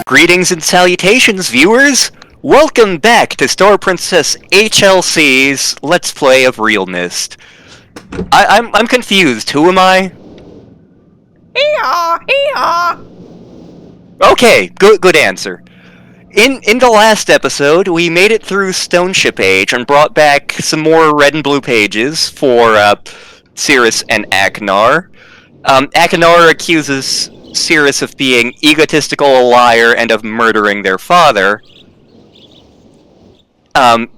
Greetings and salutations, viewers! Welcome back to StarPrincessHLC's Let's Play of RealMyst. I'm confused. Who am I? Hee-haw! Hee-haw! Okay, good answer. In the last episode, we made it through Stoneship Age and brought back some more red and blue pages for Cirrus and Aknar. Aknar accuses Cirrus of being egotistical, a liar, and of murdering their father. And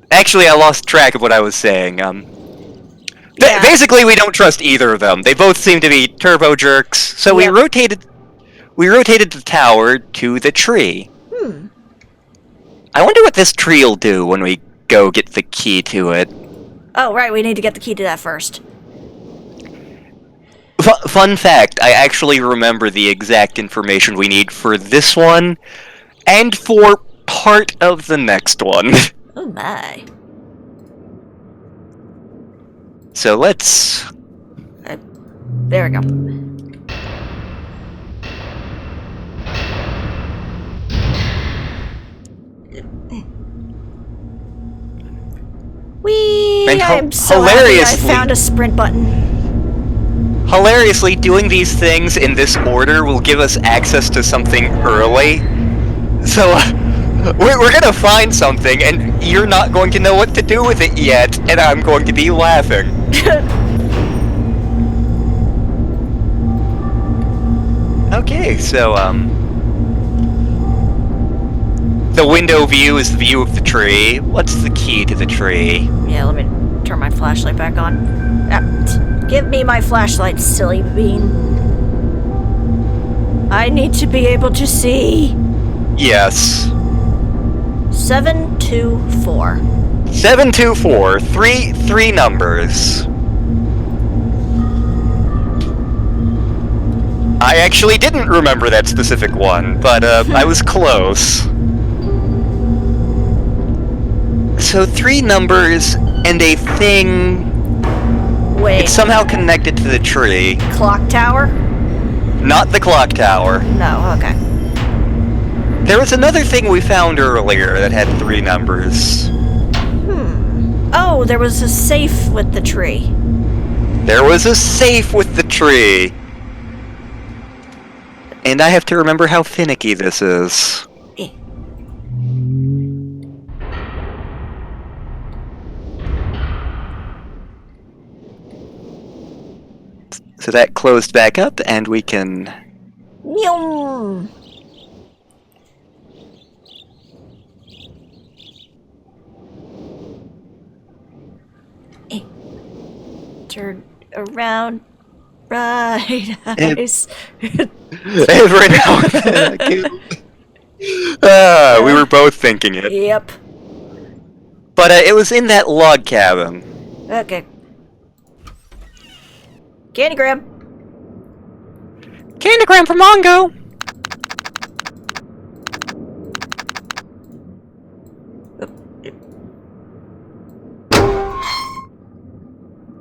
actually, I lost track of what I was saying. Basically, we don't trust either of them. They both seem to be turbo jerks. So we rotated the tower to the tree. I wonder what this tree will do when we go get the key to it. Oh, right, we need to get the key to that first. Fun fact, I actually remember the exact information we need for this one, and for part of the next one. Oh my. So let's... There we go. Whee! I'm so happy I found a sprint button. Hilariously, doing these things in this order will give us access to something early. So, we're gonna find something, and you're not going to know what to do with it yet, and I'm going to be laughing. Okay, so, the window view is the view of the tree. What's the key to the tree? Yeah, let me turn my flashlight back on. Give me my flashlight, silly bean. I need to be able to see. Yes. 724. 724. Three numbers. I actually didn't remember that specific one, but I was close. So 3 numbers and a thing. Wait. It's somehow connected to the tree. Clock tower? Not the clock tower. No, okay. There was another thing we found earlier that had 3 numbers. Oh, there was a safe with the tree. There was a safe with the tree. And I have to remember how finicky this is. So that closed back up, and we can... Nyum. Turn around, right eyes. Right now. We were both thinking it. Yep. But it was in that log cabin. Okay. Candygram. Candygram for Mongo.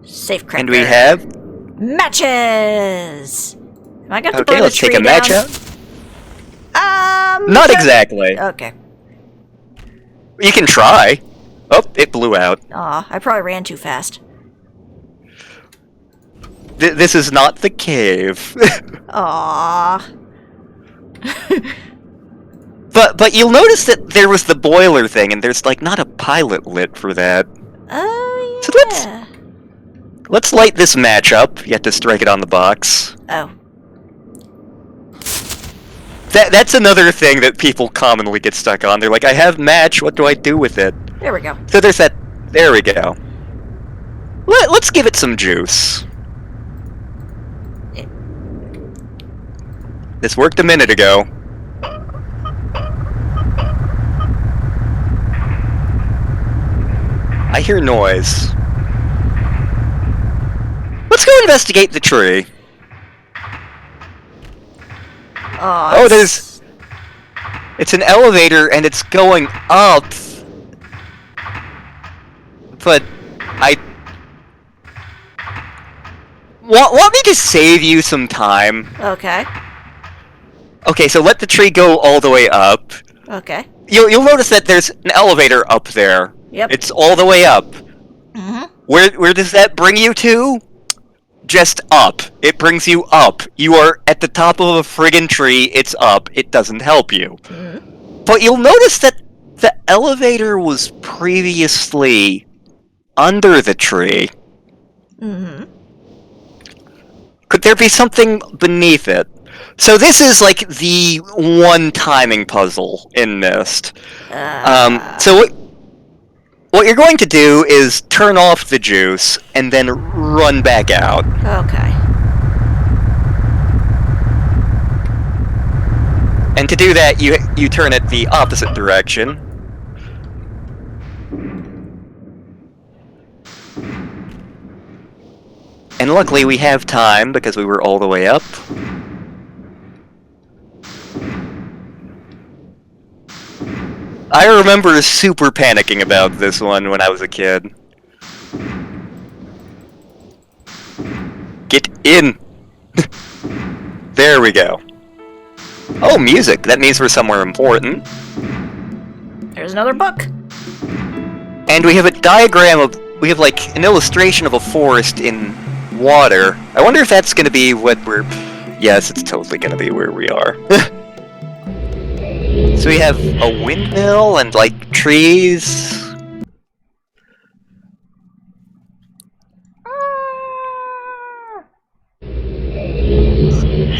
Safe cracker. And we have matches. Am I got to okay, let's take a match out. Not exactly. Okay. You can try. Oh, it blew out. Aw, I probably ran too fast. This is not the cave. Aw. But you'll notice that there was the boiler thing, and there's like not a pilot lit for that. Oh yeah. So let's light this match up. You have to strike it on the box. Oh. That's another thing that people commonly get stuck on. They're like, I have match. What do I do with it? There we go. So there's that. There we go. Let's give it some juice. This worked a minute ago. I hear noise. Let's go investigate the tree. Oh, there's... It's an elevator and it's going up. But want me to save you some time? Okay. Okay, so let the tree go all the way up. Okay. You'll notice that there's an elevator up there. Yep. It's all the way up. Mm-hmm. Where does that bring you to? Just up. It brings you up. You are at the top of a friggin' tree. It's up. It doesn't help you. Mm-hmm. But you'll notice that the elevator was previously under the tree. Mm-hmm. Could there be something beneath it? So this is like the one timing puzzle in Myst. So what you're going to do is turn off the juice and then run back out. Okay. And to do that, you turn it the opposite direction. And luckily we have time because we were all the way up. I remember super panicking about this one when I was a kid. Get in! There we go. Oh, music! That means we're somewhere important. There's another book. And we have a diagram of... We have, like, an illustration of a forest in water. I wonder if that's gonna be what we're... Yes, it's totally gonna be where we are. So we have a windmill and, like, trees.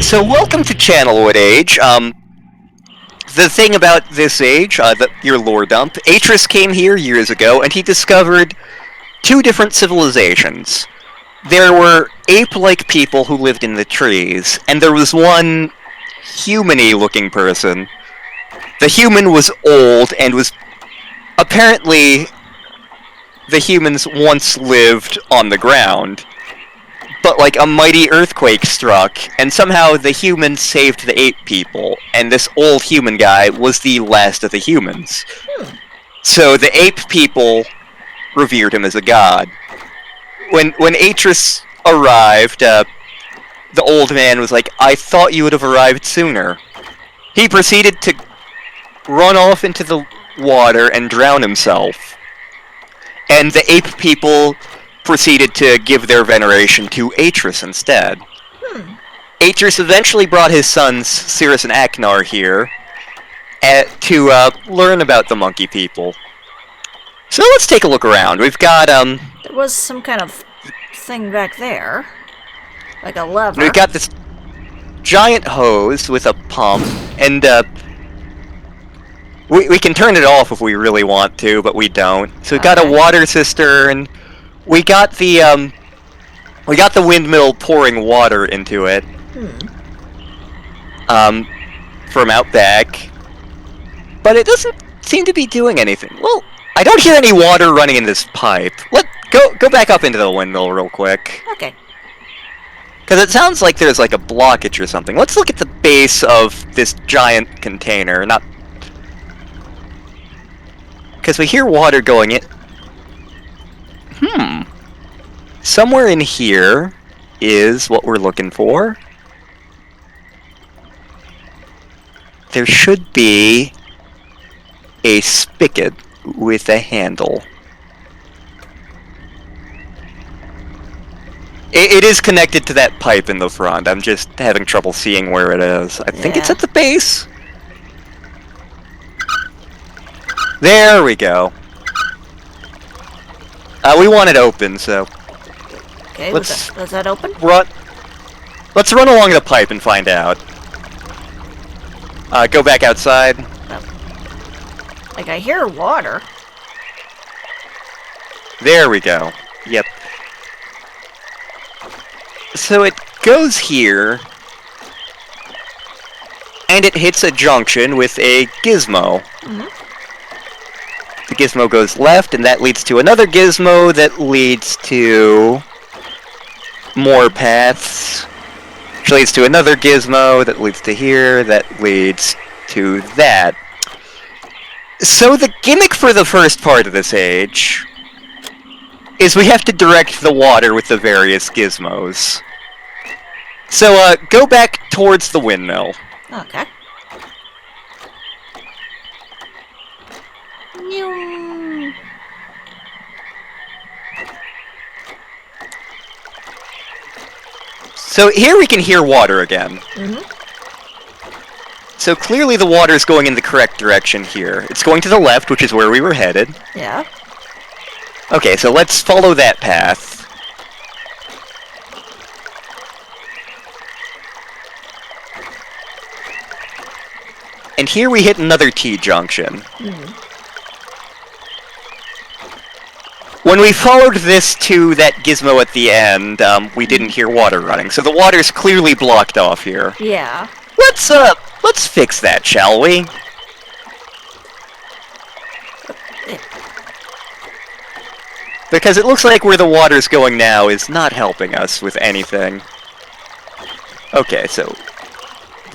So welcome to Channelwood Age. The thing about this age, your lore dump, Atris came here years ago, and he discovered two different civilizations. There were ape-like people who lived in the trees, and there was one human-y looking person. The human was old, and was... Apparently, the humans once lived on the ground. But, like, a mighty earthquake struck, and somehow the humans saved the ape people, and this old human guy was the last of the humans. So the ape people revered him as a god. When Atris arrived, the old man was like, "I thought you would have arrived sooner." He proceeded to run off into the water and drown himself. And the ape people proceeded to give their veneration to Atris instead. Atris eventually brought his sons, Cirrus and Aknar, here to learn about the monkey people. So let's take a look around. We've got, There was some kind of thing back there. Like a lever. We've got this giant hose with a pump, and, we can turn it off if we really want to, but we don't. So we've got a water cistern. We got the windmill pouring water into it. From out back. But it doesn't seem to be doing anything. Well, I don't hear any water running in this pipe. Go back up into the windmill real quick. Okay. Because it sounds like there's like a blockage or something. Let's look at the base of this giant container. Because we hear water going in. Somewhere in here is what we're looking for. There should be a spigot with a handle. It is connected to that pipe in the front. I'm just having trouble seeing where it is. I think it's at the base. There we go. We want it open, so... Okay, was that open? Let's run along the pipe and find out. Go back outside. Oh. Like, I hear water. There we go. Yep. So it goes here, and it hits a junction with a gizmo. The gizmo goes left, and that leads to another gizmo that leads to more paths. Which leads to another gizmo that leads to here, that leads to that. So the gimmick for the first part of this age is we have to direct the water with the various gizmos. So, go back towards the windmill. Okay. You. So here we can hear water again. So clearly the water is going in the correct direction here. It's going to the left, which is where we were headed. Yeah. Okay, so let's follow that path. And here we hit another T-junction. When we followed this to that gizmo at the end, we didn't hear water running, so the water's clearly blocked off here. Yeah. Let's fix that, shall we? Because it looks like where the water's going now is not helping us with anything. Okay, so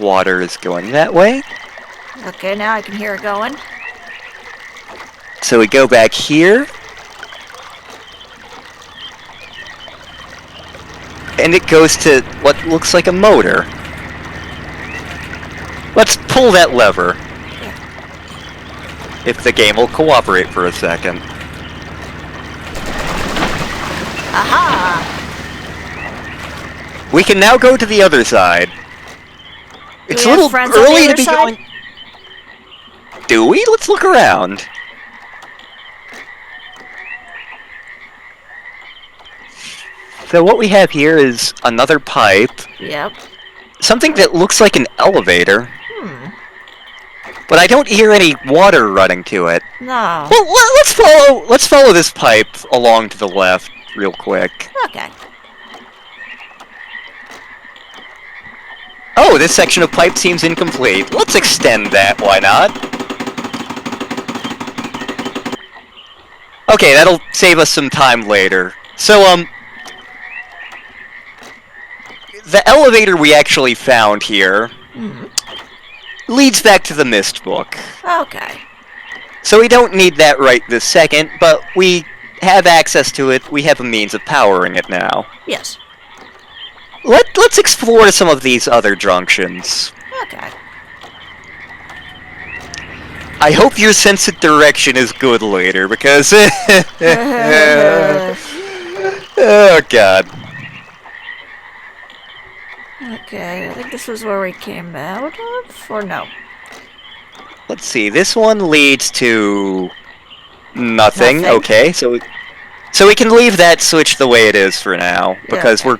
water is going that way. Okay, now I can hear it going. So we go back here. And it goes to what looks like a motor. Let's pull that lever. If the game will cooperate for a second. Aha! We can now go to the other side. It's a we have little friends on early the to be other going... Do we? Let's look around. So what we have here is another pipe. Yep. Something that looks like an elevator. But I don't hear any water running to it. No. Well, let's follow this pipe along to the left real quick. Okay. Oh, this section of pipe seems incomplete. Let's extend that, why not? Okay, that'll save us some time later. So, the elevator we actually found here leads back to the Myst book. Okay. So we don't need that right this second, but we have access to it. We have a means of powering it now. Yes. Let's explore some of these other junctions. Okay. I hope your sense of direction is good later, because... oh, God. Okay, I think this was where we came out of, or no? Let's see, this one leads to... Nothing. Okay, so we can leave that switch the way it is for now, because we're...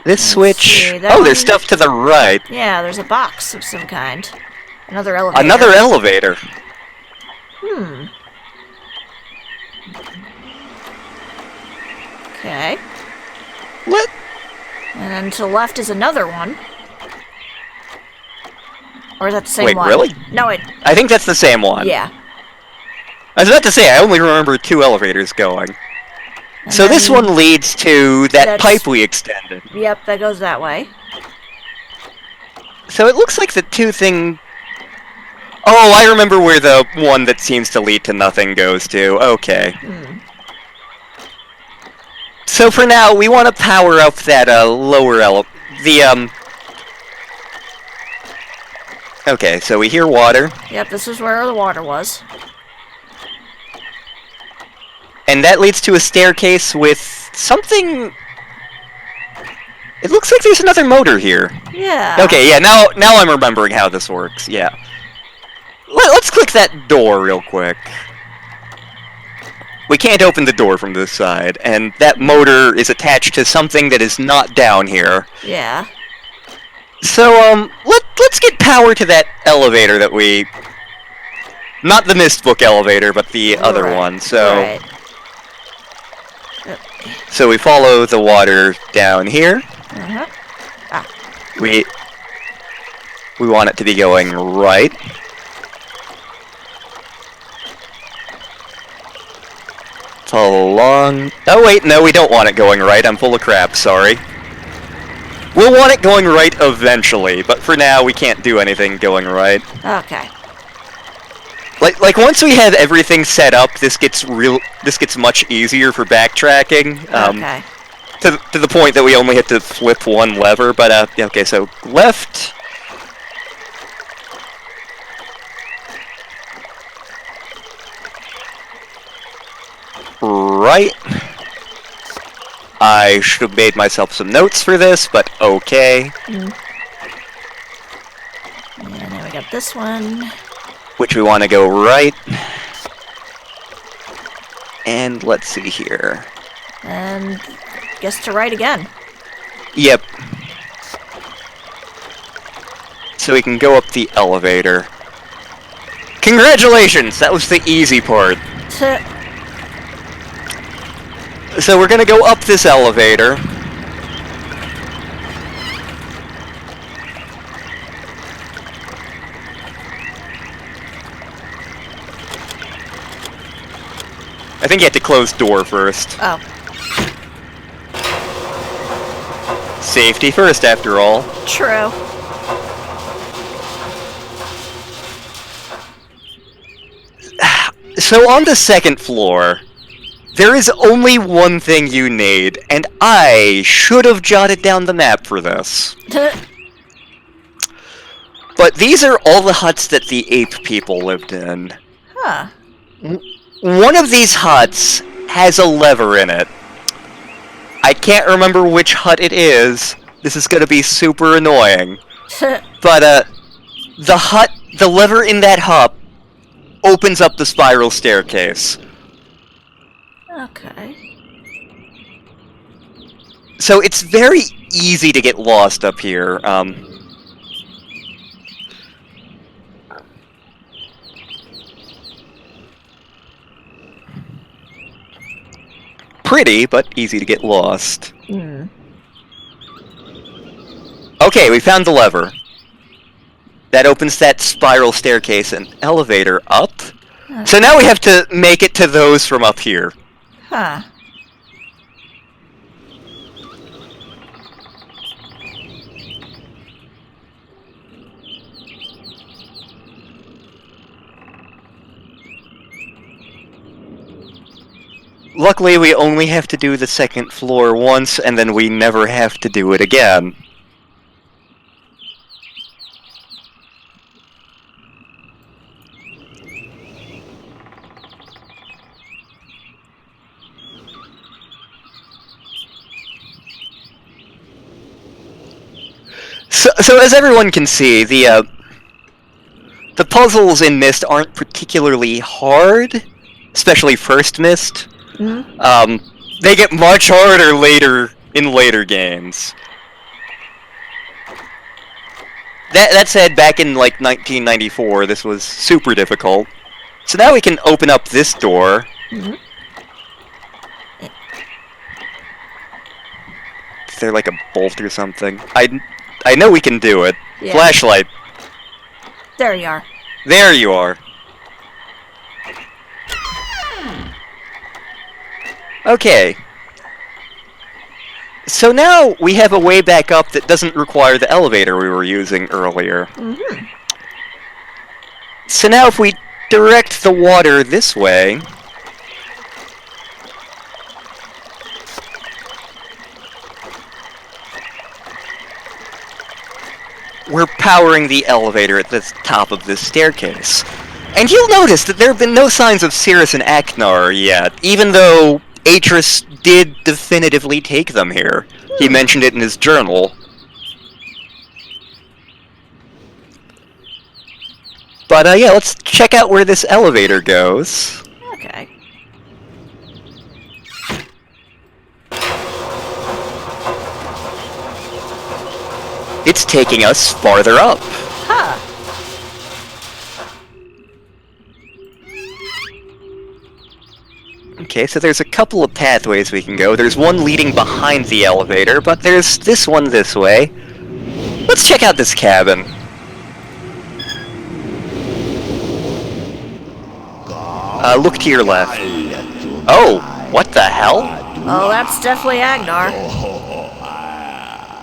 This switch... Oh, there's stuff to the right. Yeah, there's a box of some kind. Another elevator. Another elevator. Okay. What? And then to the left is another one. Or is that the same one? Wait, really? No, I think that's the same one. Yeah. I was about to say, I only remember 2 elevators going. And so this one leads to that pipe we extended. Yep, that goes that way. So it looks like the 2 thing... Oh, I remember where the one that seems to lead to nothing goes to. Okay. So for now, we want to power up that lower Okay, so we hear water. Yep, this is where the water was. And that leads to a staircase with something... It looks like there's another motor here. Yeah. Okay, yeah, now I'm remembering how this works, yeah. Let's click that door real quick. We can't open the door from this side, and that motor is attached to something that is not down here. Yeah. So, let's get power to that elevator that we... Not the Myst book elevator, but the other one, so... Right. So we follow the water down here. We want it to be going right. It's along... Oh wait, no, we don't want it going right. I'm full of crap, sorry. We'll want it going right eventually, but for now we can't do anything going right. Okay. Like once we have everything set up, this gets much easier for backtracking. Okay. To the point that we only have to flip one lever, but okay, so left, right. I should have made myself some notes for this, but okay. And then we got this one. Which we want to go right. And let's see here. And guess to right again. Yep. So we can go up the elevator. Congratulations! That was the easy part. So we're gonna go up this elevator. I think you have to close door first. Oh. Safety first, after all. True. So on the second floor, there is only one thing you need, and I should have jotted down the map for this. But these are all the huts that the ape people lived in. Huh. One of these huts has a lever in it. I can't remember which hut it is. This is gonna be super annoying. But, the lever in that hut opens up the spiral staircase. Okay. So it's very easy to get lost up here. Pretty, but easy to get lost. Okay, we found the lever. That opens that spiral staircase and elevator up. So now we have to make it to those from up here. Huh. Luckily, we only have to do the second floor once, and then we never have to do it again. So as everyone can see, the puzzles in Myst aren't particularly hard, especially first Myst. They get much harder later in later games. That said, back in like 1994, this was super difficult. So now we can open up this door. Is there like a bolt or something? I know we can do it. Yeah. Flashlight. There you are. There you are. Okay. So now we have a way back up that doesn't require the elevator we were using earlier. So now if we direct the water this way... we're powering the elevator at the top of this staircase. And you'll notice that there have been no signs of Cirrus and Aknar yet, even though Atris did definitively take them here. He mentioned it in his journal. But yeah, let's check out where this elevator goes. Okay. It's taking us farther up. Huh. Okay, so there's a couple of pathways we can go. There's one leading behind the elevator, but there's this one this way. Let's check out this cabin. Look to your left. Oh, what the hell? Oh, that's definitely Agnar.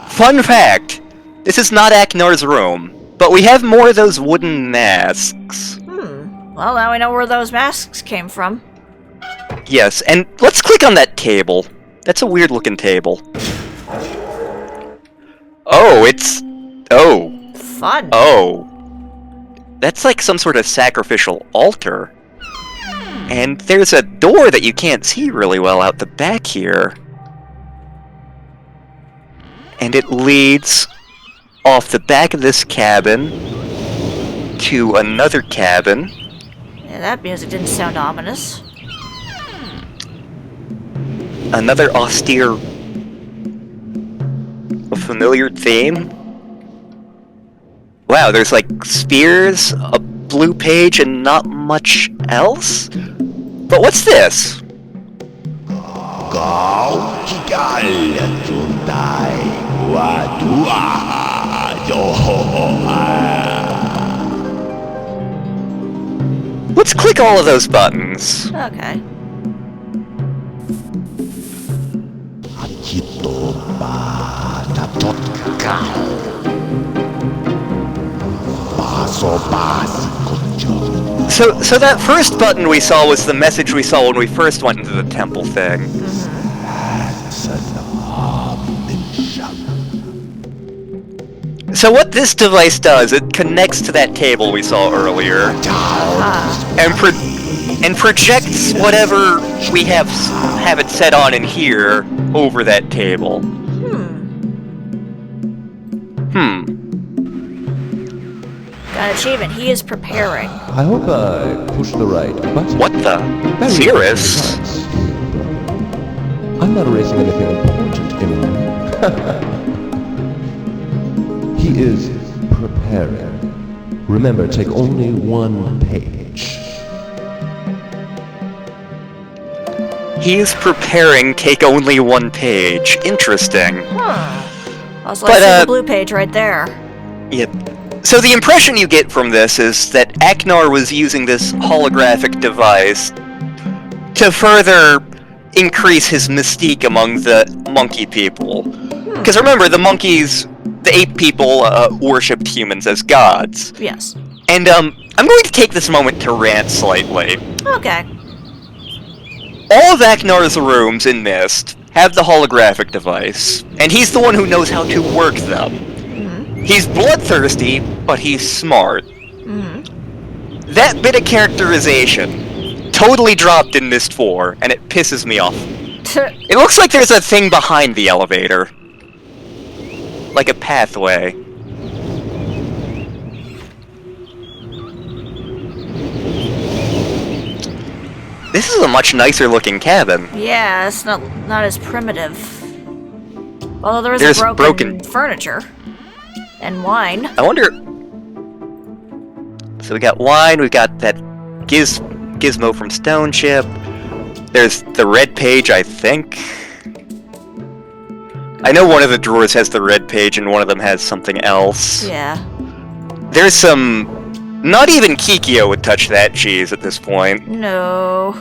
Fun fact, this is not Aknar's room, but we have more of those wooden masks. Well, now we know where those masks came from. Yes, and let's click on that table. That's a weird looking table. Oh, it's... oh. Fun. Oh. That's like some sort of sacrificial altar. And there's a door that you can't see really well out the back here. And it leads off the back of this cabin to another cabin. Yeah, that music didn't sound ominous. Another austere, a familiar theme. Wow, there's like spears, a blue page, and not much else? But what's this? Let's click all of those buttons. Okay. So that first button we saw was the message we saw when we first went into the temple thing. So what this device does, it connects to that table we saw earlier, and projects whatever we have it set on in here over that table. Got an achievement. He is preparing. I hope I pushed the right button. What the? Very Cirrus? nice. I'm not erasing anything important anymore. He is preparing. Remember, take only one page. He is preparing, take only one page. Interesting. Also, I see the blue page right there. Yep. So the impression you get from this is that Aknar was using this holographic device to further increase his mystique among the monkey people. Because remember, the ape people worshipped humans as gods. Yes. And I'm going to take this moment to rant slightly. Okay. All of Aknar's rooms in Myst have the holographic device, and he's the one who knows how to work them. He's bloodthirsty, but he's smart. That bit of characterization totally dropped in Myst 4, and it pisses me off. It looks like there's a thing behind the elevator. Like a pathway. This is a much nicer looking cabin. Yeah, it's not as primitive. Although there's broken furniture. And wine. I wonder... So we got wine, we got that gizmo from Stone Ship. There's the red page, I think. I know one of the drawers has the red page and one of them has something else. Yeah. There's some... Not even Kikyo would touch that cheese at this point. No.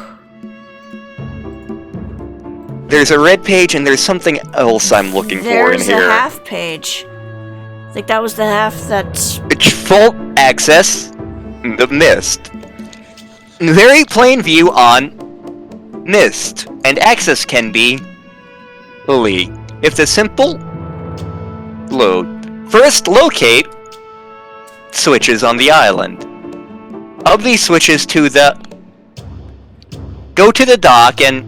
There's a red page and there's something else I'm looking for in here. There's a half page. I think that was the half that... It's full access the Myst. Very plain view on Myst, and access can be if the simple load. First, locate switches on the island. Of these switches go to the dock and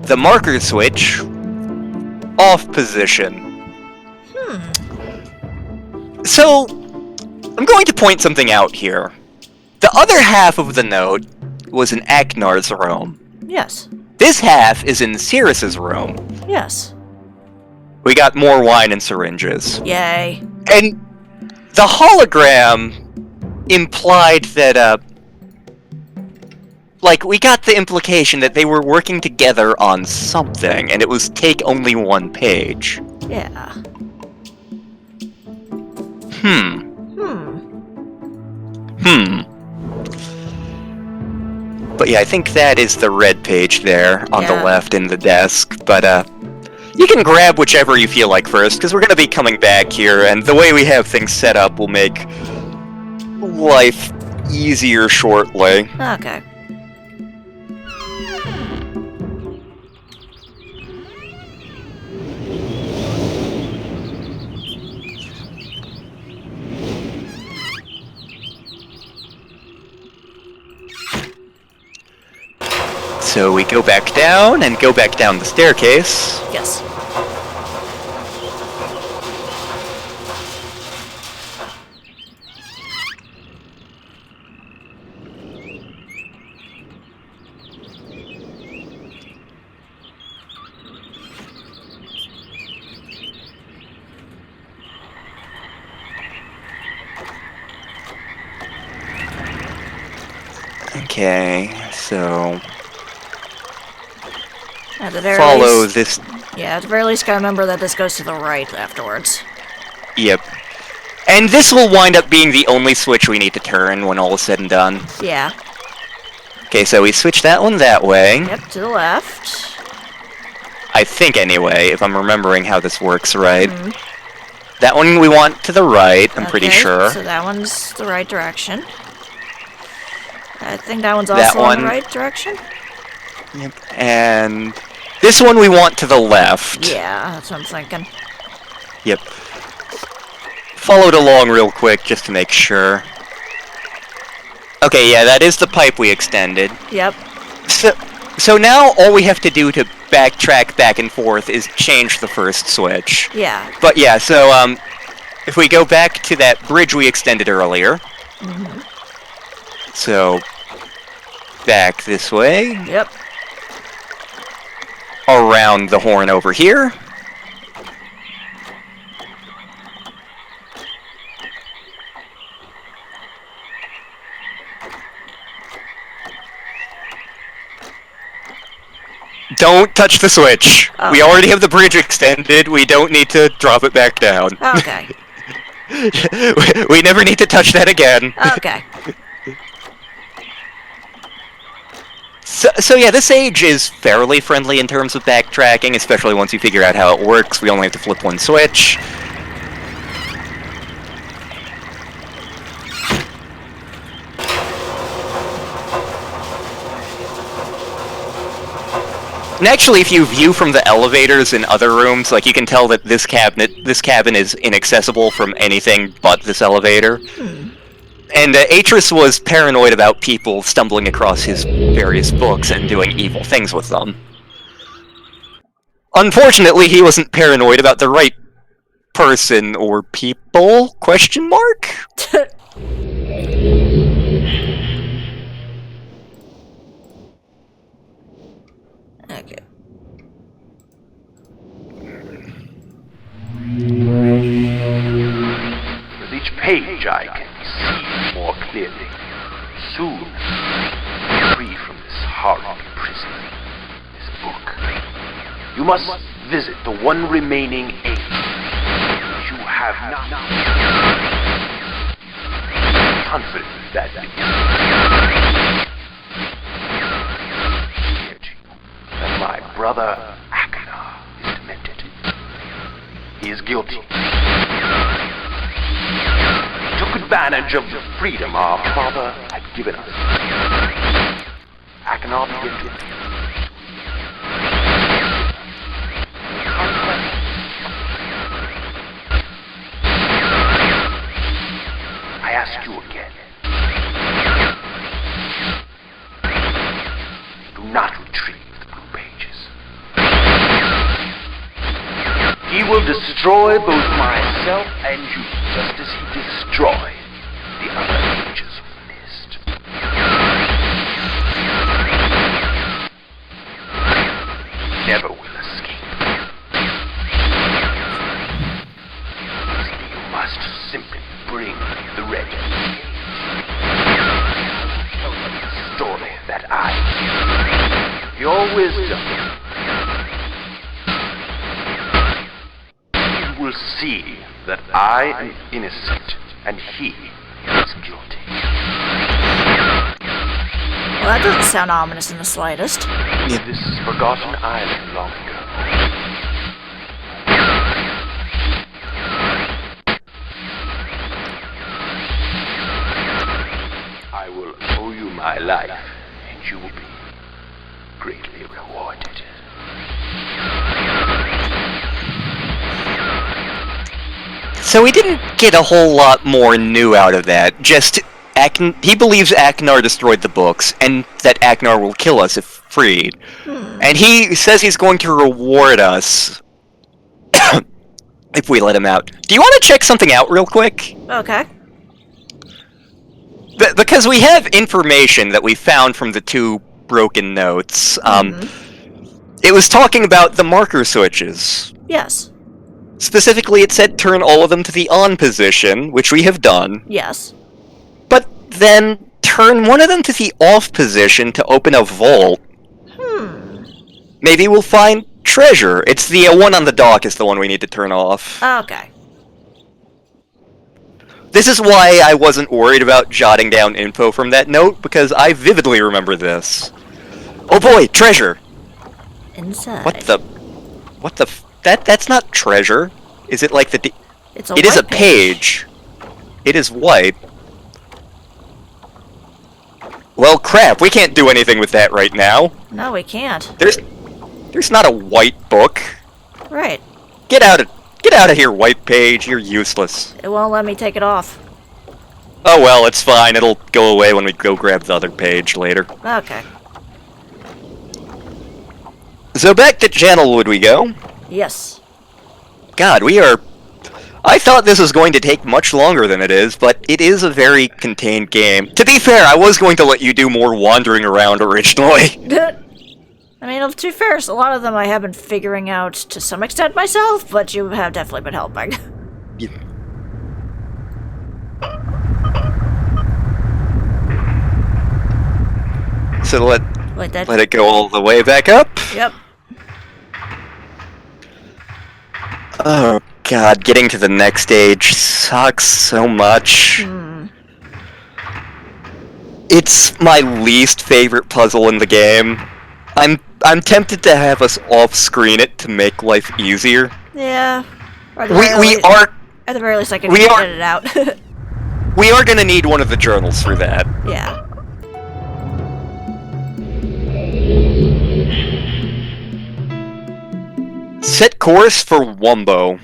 the marker switch off position. So, I'm going to point something out here. The other half of the note was in Aknar's room. Yes. This half is in Cirrus's room. Yes. We got more wine and syringes. Yay. And the hologram implied that, we got the implication that they were working together on something, and it was take only one page. Yeah. But yeah, I think that is the red page there on the left in the desk, but you can grab whichever you feel like first, because we're going to be coming back here, and the way we have things set up will make life easier shortly. Okay. So we go back down and go back down the staircase. Yes. Okay, so At the very follow least, this. Yeah, at the very least, gotta remember that this goes to the right afterwards. Yep. And this will wind up being the only switch we need to turn when all is said and done. Yeah. Okay, so we switch that one that way. Yep, to the left. I think, anyway, if I'm remembering how this works right. That one we want to the right, I'm pretty sure. So that one's the right direction. I think that one's also in the right direction. Yep. And this one we want to the left. Yeah, that's what I'm thinking. Yep. Followed along real quick just to make sure. Okay, yeah, that is the pipe we extended. Yep. So now all we have to do to backtrack back and forth is change the first switch. Yeah. But yeah, so if we go back to that bridge we extended earlier. So back this way. Yep. Around the horn over here. Don't touch the switch. Oh. We already have the bridge extended. We don't need to drop it back down. Okay. We never need to touch that again. Okay. So yeah, this age is fairly friendly in terms of backtracking, especially once you figure out how it works. We only have to flip one switch. And actually, if you view from the elevators in other rooms, like, you can tell that this cabin is inaccessible from anything but this elevator. And Atris was paranoid about people stumbling across his various books and doing evil things with them. Unfortunately, he wasn't paranoid about the right person or people? Question mark? Okay. With each page I can see more clearly. Soon, free from this horrible prison, this book. You must visit the one remaining age you have not. Confident that my brother Akana is demented. He is guilty. He took advantage of the freedom our father had given us. Akana began to I ask you again. Do not retrieve the blue pages. He will destroy both myself and you, just as he destroyed the other pages of Mist. Never will escape. You must simply bring the red gate. Tell them the story that your wisdom. You will see that I am innocent and he is guilty. Well, that doesn't sound ominous in the slightest. This forgotten island long ago. I will owe you my life, and you will be greatly rewarded. So we didn't get a whole lot more new out of that. Just, he believes Aknar destroyed the books, and that Aknar will kill us if freed. And he says he's going to reward us if we let him out. Do you want to check something out real quick? Okay. Because we have information that we found from the 2 broken notes. It was talking about the marker switches. Yes. Specifically, it said turn all of them to the on position, which we have done. Yes. But then turn one of them to the off position to open a vault. Maybe we'll find treasure. It's the one on the dock is the one we need to turn off. Okay. This is why I wasn't worried about jotting down info from that note, because I vividly remember this. Oh boy, treasure! Inside. What the that's not treasure. Is it like the It is a page. It is white. Well, crap, we can't do anything with that right now. No, we can't. There's not a white book. Right. Get out of here, white page. You're useless. It won't let me take it off. Oh well, it's fine. It'll go away when we go grab the other page later. Okay. So back to Channelwood we go. Yes. God, I thought this was going to take much longer than it is, but it is a very contained game. To be fair, I was going to let you do more wandering around originally. I mean, to be fair, a lot of them I have been figuring out to some extent myself, but you have definitely been helping. So let it go all the way back up? Yep. Oh god, getting to the next stage sucks so much. It's my least favorite puzzle in the game. I'm tempted to have us off-screen it to make life easier. Yeah. At the very least I can edit it out. We are gonna need one of the journals for that. Yeah. Set course for Wumbo.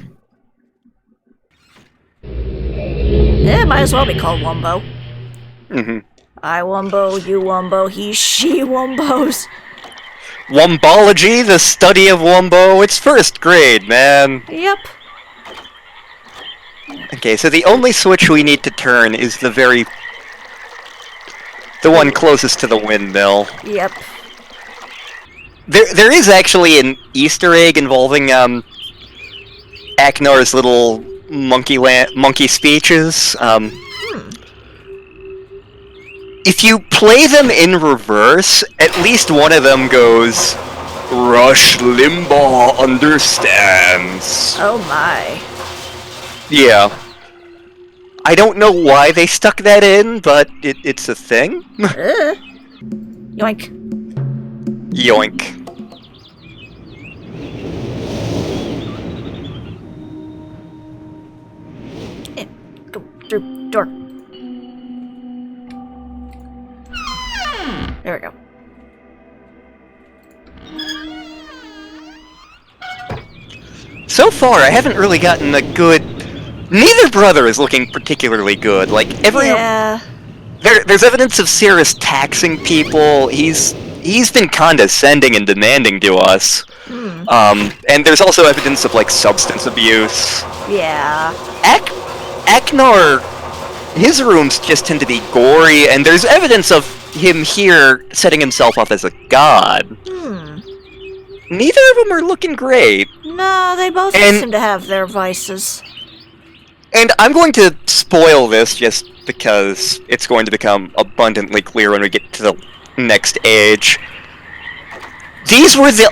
Yeah, it might as well be called Wumbo. I Wumbo, you Wumbo, he, she Wumbos. Wumbology, the study of Wumbo. It's first grade, man. Yep. Okay, so the only switch we need to turn is the one closest to the windmill. Yep. There is actually an Easter egg involving Aknar's little monkey speeches. If you play them in reverse, at least one of them goes, "Rush Limbaugh understands." Oh my. Yeah. I don't know why they stuck that in, but it's a thing. Yoink. Yoink. Go through door. There we go. So far, I haven't really gotten a good... Neither brother is looking particularly good. Like, Yeah. There's evidence of Cirrus taxing people. He's been condescending and demanding to us. And there's also evidence of, like, substance abuse. Yeah. Aknar, his rooms just tend to be gory, and there's evidence of him here setting himself up as a god. Neither of them are looking great. No, they both seem to have their vices. And I'm going to spoil this just because it's going to become abundantly clear when we get to the next age. These were the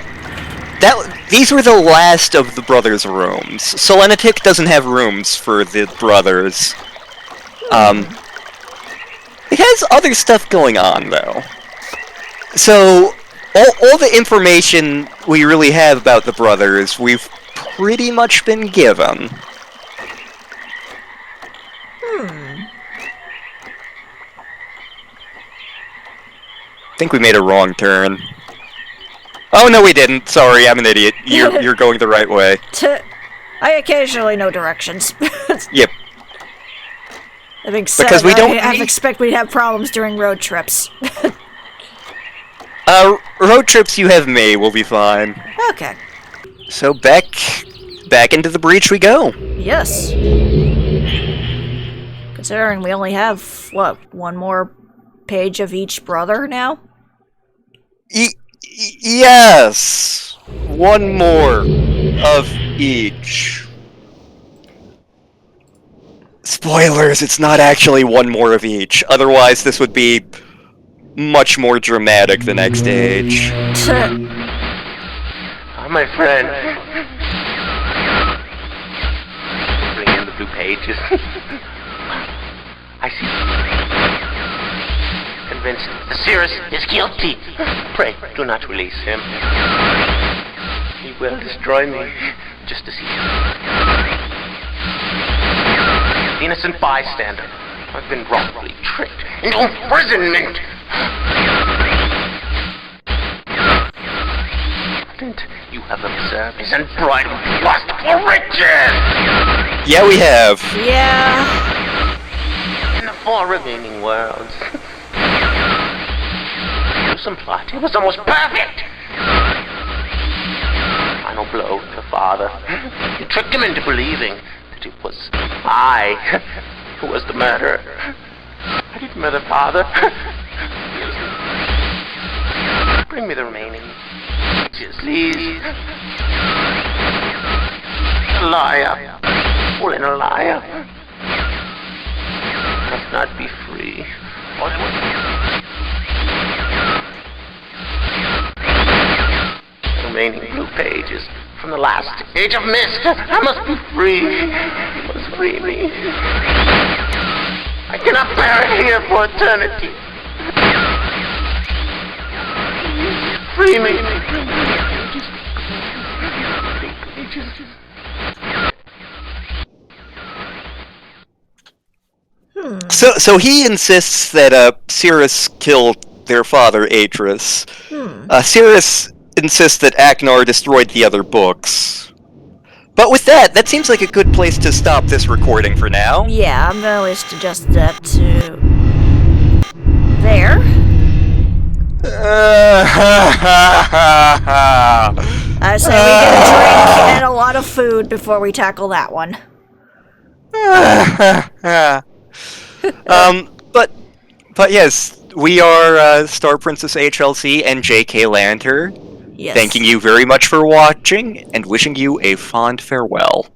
last of the brothers' rooms. Selenitic doesn't have rooms for the brothers. It has other stuff going on, though. So, all the information we really have about the brothers, we've pretty much been given. I think we made a wrong turn. Oh, no, we didn't. Sorry, I'm an idiot. You're going the right way. I occasionally know directions. Yep. That being said, because we don't I expect we'd have problems during road trips. Road trips you have me will be fine. Okay. So back into the breach we go. Yes. Considering we only have, what, one more page of each brother now? Yes! One more of each. Spoilers, it's not actually one more of each. Otherwise, this would be much more dramatic the next age. Oh, my friend. Bring in the blue pages. I see. Convinced Sirius is guilty. Pray, do not release him. He will destroy me, just as he did. The innocent bystander. I've been wrongfully tricked into imprisonment. And you have observed his unbridled lust for riches. Yeah, we have. Yeah. In the 4 remaining worlds. Gruesome plot. It was almost perfect. Final blow to father. You tricked him into believing that it was I who was the murderer. I didn't murder father. Bring me the remaining. Please. A liar. All in a liar. Must not be free. Or they will... remaining blue pages from the last age of mist. I must be free. You must free me. I cannot bear it here for eternity. Free me. So he insists that Cirrus killed their father, Atris. Cirrus insists that Aknar destroyed the other books. But with that seems like a good place to stop this recording for now. Yeah, I'm gonna at least adjust that to... there. I say we get a drink and a lot of food before we tackle that one. But yes, we are StarPrincessHLC and JKLantern. Yes. Thanking you very much for watching, and wishing you a fond farewell.